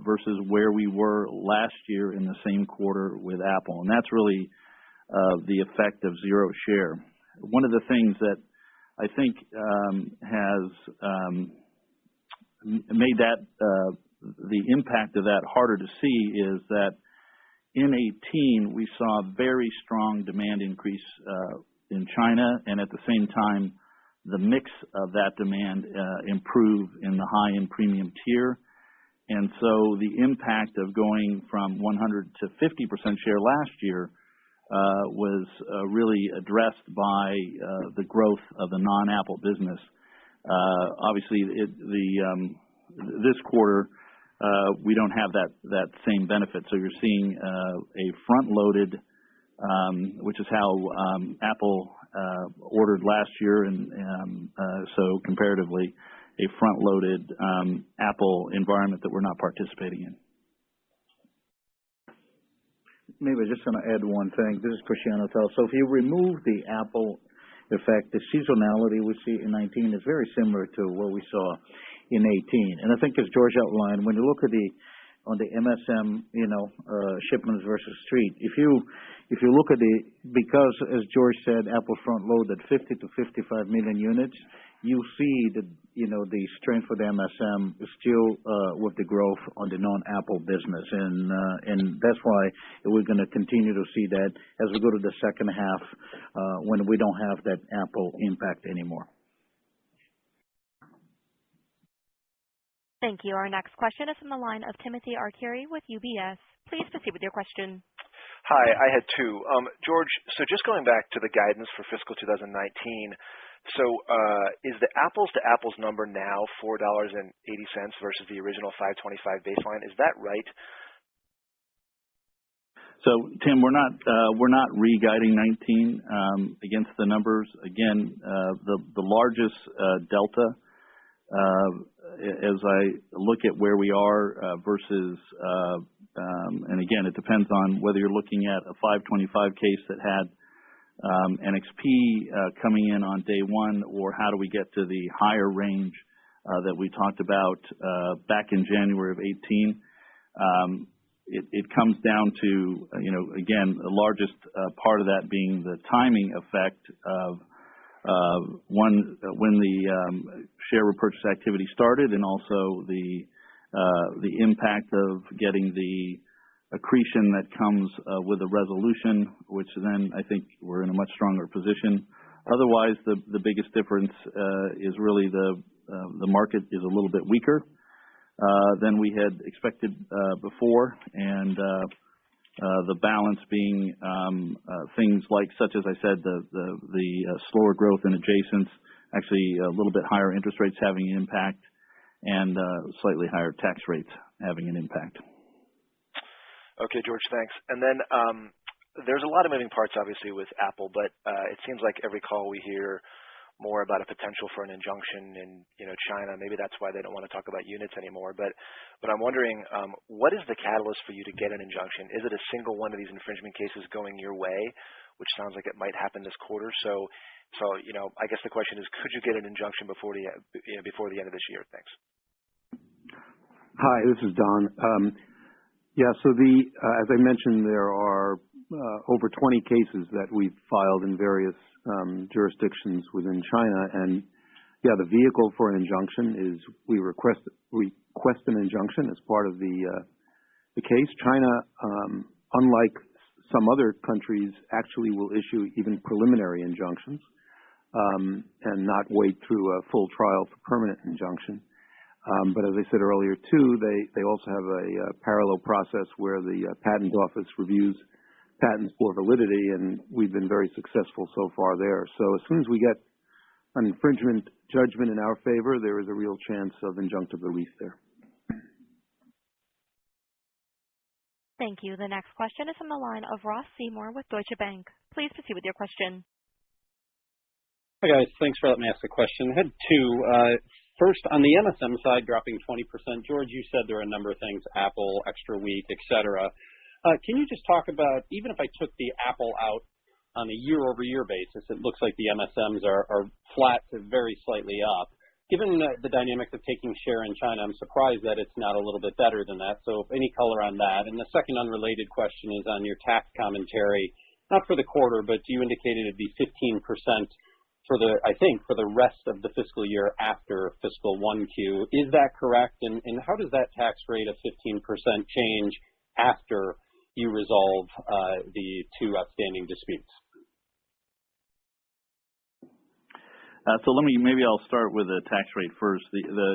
versus where we were last year in the same quarter with Apple. And that's really the effect of zero share. One of the things that I think has made that the impact of that harder to see is that in 2018 we saw very strong demand increase in China, and at the same time the mix of that demand improve in the high and premium tier. And so the impact of going from 100 to 50% share last year was really addressed by the growth of the non-Apple business. Obviously, this quarter we don't have that same benefit. So you're seeing a front-loaded, which is how Apple ordered last year, and so comparatively a front-loaded Apple environment that we're not participating in. Maybe I just want to add one thing. This is Cristiano Tal. So if you remove the Apple effect, the seasonality we see in 2019 is very similar to what we saw in 2018. And I think, as George outlined, when you look at on the MSM, shipments versus street, if you look at because as George said, Apple front loaded 50 to 55 million units, you see that the strength for the MSM is still with the growth on the non-Apple business, and that's why we're going to continue to see that as we go to the second half when we don't have that Apple impact anymore. Thank you. Our next question is from the line of Timothy Arcuri with UBS. Please proceed with your question. Hi, I had two. George, so just going back to the guidance for fiscal 2019, so is the apples-to-apples number now $4.80 versus the original $5.25 baseline? Is that right? So, Tim, we're not re-guiding 19 against the numbers. Again, the largest delta, as I look at where we are versus, and again, it depends on whether you're looking at a 525 case that had NXP coming in on day one, or how do we get to the higher range that we talked about back in January of 18. It comes down to, again, the largest part of that being the timing effect of when the share repurchase activity started, and also the impact of getting the accretion that comes with a resolution, which then I think we're in a much stronger position. Otherwise, the biggest difference is really the market is a little bit weaker than we had expected before, and the balance being things like, such as I said, the slower growth in adjacents, actually a little bit higher interest rates having an impact, and slightly higher tax rates having an impact. Okay, George, thanks. And then there's a lot of moving parts, obviously, with Apple, but it seems like every call we hear more about a potential for an injunction in China. Maybe that's why they don't want to talk about units anymore. But I'm wondering, what is the catalyst for you to get an injunction? Is it a single one of these infringement cases going your way, which sounds like it might happen this quarter? So I guess the question is, could you get an injunction before the end of this year? Thanks. Hi, this is Don. Yeah, so as I mentioned, there are over 20 cases that we've filed in various jurisdictions within China, and yeah, the vehicle for an injunction is we request an injunction as part of the case. China, unlike some other countries actually will issue even preliminary injunctions and not wait through a full trial for permanent injunction. But as I said earlier, too, they also have a parallel process where the patent office reviews patents for validity, and we've been very successful so far there. So as soon as we get an infringement judgment in our favor, there is a real chance of injunctive relief there. Thank you. The next question is from the line of Ross Seymour with Deutsche Bank. Please proceed with your question. Hi, guys. Thanks for letting me ask the question. I had two. First, on the MSM side, dropping 20%. George, you said there are a number of things, Apple, extra week, et cetera. Can you just talk about, even if I took the Apple out on a year-over-year basis, it looks like the MSMs are flat to very slightly up. Given the dynamics of taking share in China, I'm surprised that it's not a little bit better than that. So any color on that? And the second unrelated question is on your tax commentary, not for the quarter, but you indicated it'd be 15% for the rest of the fiscal year after fiscal 1Q. Is that correct? And how does that tax rate of 15% change after you resolve the two outstanding disputes? So maybe I'll start with the tax rate first.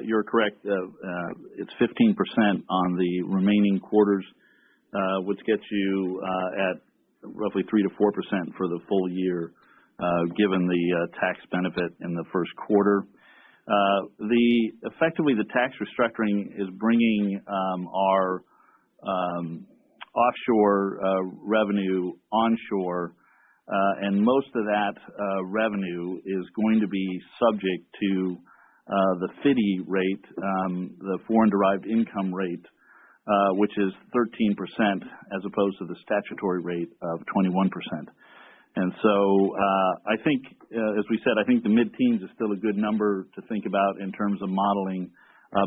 You're correct. It's 15% on the remaining quarters, which gets you at roughly 3 to 4% for the full year, given the tax benefit in the first quarter. Effectively, the tax restructuring is bringing our offshore revenue onshore. And most of that revenue is going to be subject to the FDII rate, the foreign derived income rate, which is 13% as opposed to the statutory rate of 21%. And so I think, as we said, I think the mid-teens is still a good number to think about in terms of modeling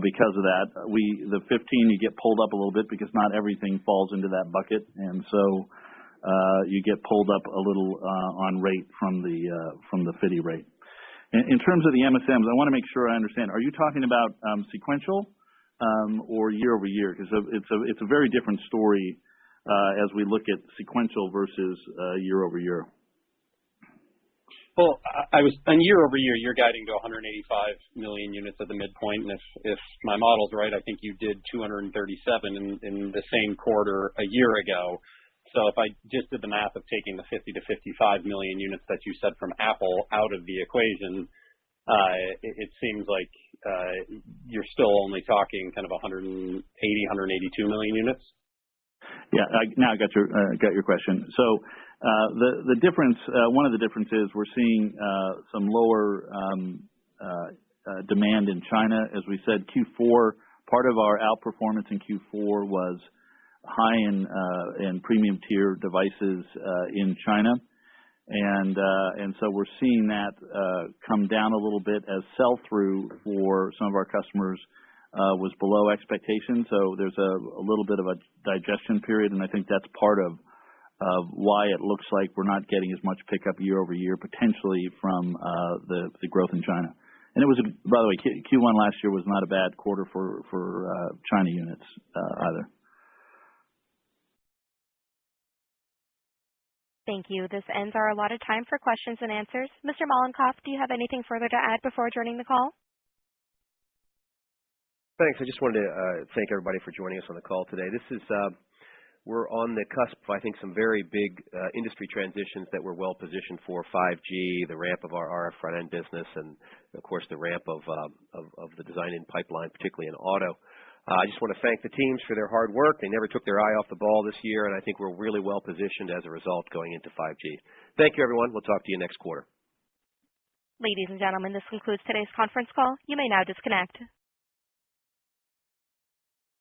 because of that. The 15, you get pulled up a little bit because not everything falls into that bucket. And so you get pulled up a little on rate from the FDII rate. In terms of the MSMs, I want to make sure I understand. Are you talking about sequential or year over year? Because it's a very different story as we look at sequential versus year over year. Well, on year over year, you're guiding to 185 million units at the midpoint, and if my model's right, I think you did 237 in the same quarter a year ago. So if I just did the math of taking the 50 to 55 million units that you said from Apple out of the equation, it seems like you're still only talking kind of 182 million units. Yeah, now I got your question. So the difference, one of the differences, we're seeing some lower demand in China. As we said, Q4, part of our outperformance in Q4 was high in premium tier devices in China, and so we're seeing that come down a little bit as sell-through for some of our customers was below expectations. So there's a little bit of a digestion period, and I think that's part of why it looks like we're not getting as much pickup year over year potentially from the growth in China. And it was, by the way, Q1 last year was not a bad quarter for China units either. Thank you. This ends our allotted time for questions and answers. Mr. Mollenkopf, do you have anything further to add before adjourning the call? Thanks. I just wanted to thank everybody for joining us on the call today. We're on the cusp, I think, some very big industry transitions that we're well positioned for: 5G, the ramp of our RF front-end business, and of course the ramp of the design-in pipeline, particularly in auto. I just want to thank the teams for their hard work. They never took their eye off the ball this year, and I think we're really well positioned as a result going into 5G. Thank you, everyone. We'll talk to you next quarter. Ladies and gentlemen, this concludes today's conference call. You may now disconnect.